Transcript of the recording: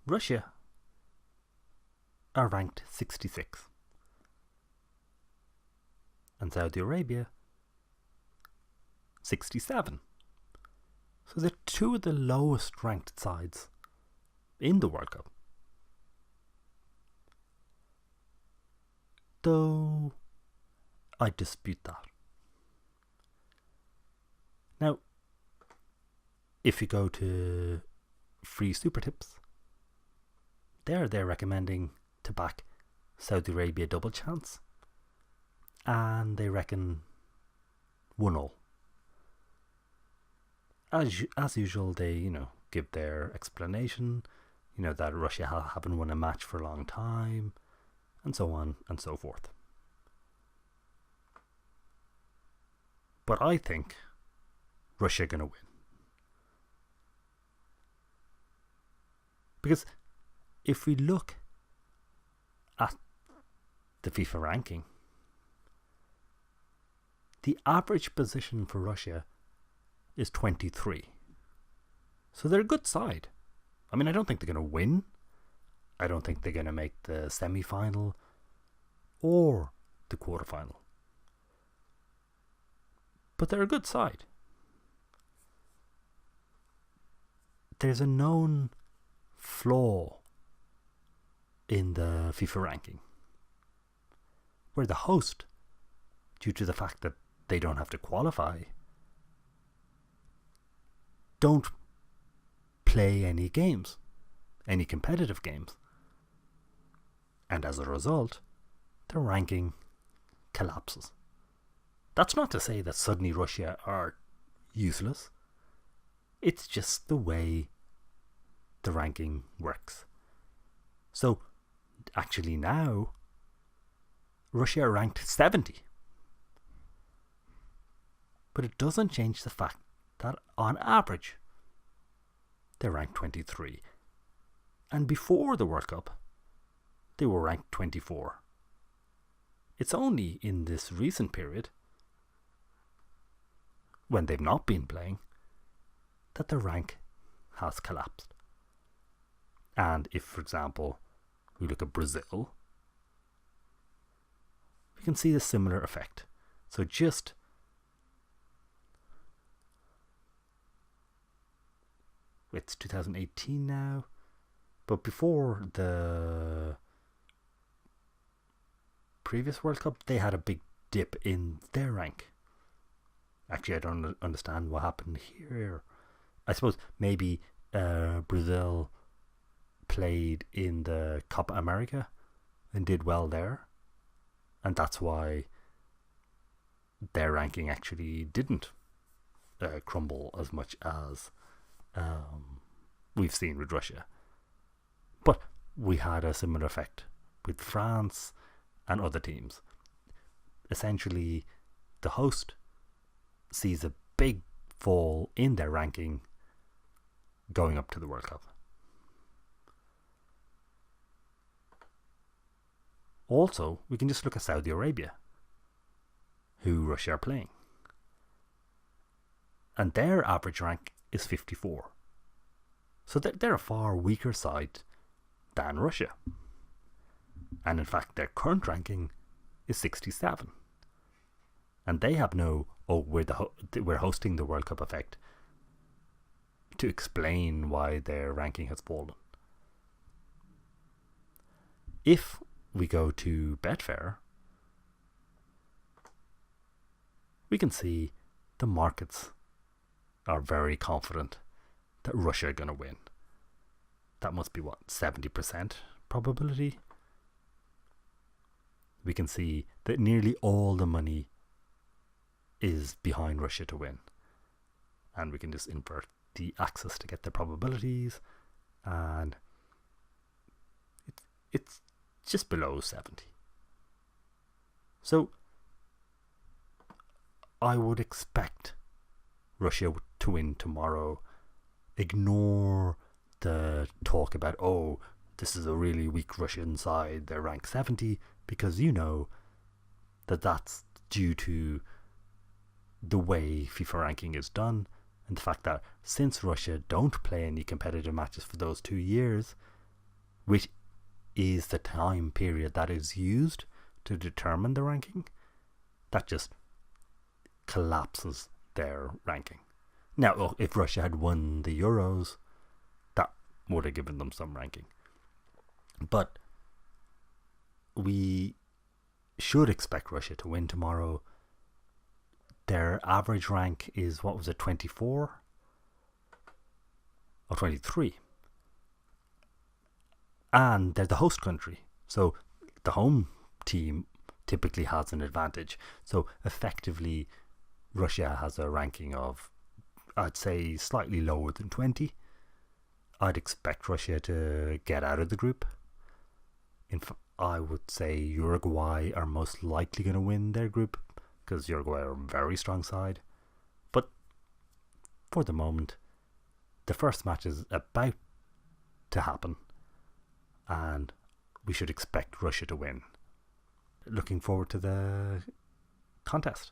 Russia are ranked 66 and Saudi Arabia 67. So they're two of the lowest ranked sides in the World Cup. Though I dispute that. Now, if you go to free super tips, they're recommending to back Saudi Arabia double chance, and they reckon 1-1. As usual, they give their explanation, that Russia haven't won a match for a long time, and so on and so forth. But I think Russia are going to win. Because if we look at the FIFA ranking, the average position for Russia is 23. So they're a good side. I mean, I don't think they're going to win. I don't think they're going to make the semi-final or the quarter-final. But they're a good side. There's a known flaw in the FIFA ranking, where the host, due to the fact that they don't have to qualify, don't play any games, any competitive games. And as a result, their ranking collapses. That's not to say that suddenly Russia are useless. It's just the way the ranking works. So, actually now, Russia are ranked 70. But it doesn't change the fact that on average, they're ranked 23. And before the World Cup, they were ranked 24. It's only in this recent period, when they've not been playing, that the rank has collapsed. And if, for example, we look at Brazil, we can see a similar effect. So just it's 2018 now, but before the previous World Cup, they had a big dip in their rank. Actually, I don't understand what happened here. I suppose maybe Brazil played in the Copa America and did well there, and that's why their ranking actually didn't crumble as much as we've seen with Russia. But we had a similar effect with France and other teams. Essentially, the host sees a big fall in their ranking going up to the World Cup. Also, we can just look at Saudi Arabia, who Russia are playing. And their average rank is 54. So they're a far weaker side than Russia. And in fact, their current ranking is 67. And they have no, we're hosting the World Cup effect to explain why their ranking has fallen. If we go to Betfair, we can see the markets are very confident that Russia are going to win. That must be 70% probability. We can see that nearly all the money is behind Russia to win. And we can just invert the axis to get the probabilities, and it's just below 70. So I would expect Russia to win tomorrow. Ignore the talk about, oh, this is a really weak Russian side, they're ranked 70, because you know that that's due to the way FIFA ranking is done, and the fact that since Russia don't play any competitive matches for those 2 years, which is the time period that is used to determine the ranking, that just collapses their ranking. Now, if Russia had won the Euros, that would have given them some ranking. But we should expect Russia to win tomorrow. Their average rank is, 24? Or 23. And they're the host country. So the home team typically has an advantage. So effectively, Russia has a ranking of, I'd say, slightly lower than 20. I'd expect Russia to get out of the group. I would say Uruguay are most likely going to win their group, because Uruguay are a very strong side. But for the moment, the first match is about to happen, and we should expect Russia to win. Looking forward to the contest.